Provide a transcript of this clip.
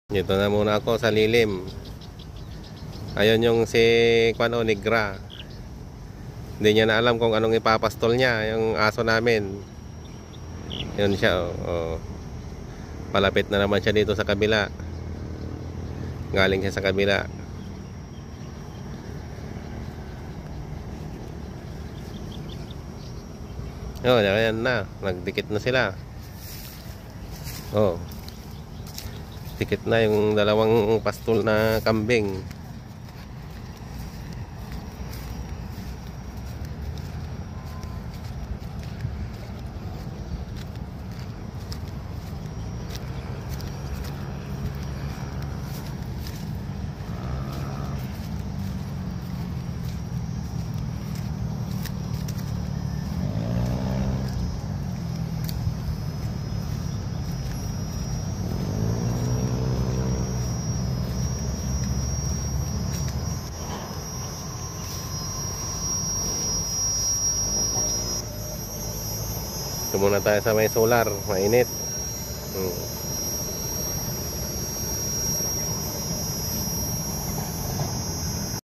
Dito na muna ako sa lilim. Ayun yung si Kwano Negra. Hindi niya na alam kung anong ipapastol niya, yung aso namin. Yun siya, oh. Palapit na naman siya dito sa kabila. Galing siya sa kabila. Oh, ayan na. Nagdikit na sila. Oh. Dikit na yung dalawang pastol na kambing. Ito muna tayo sa may solar, mainit.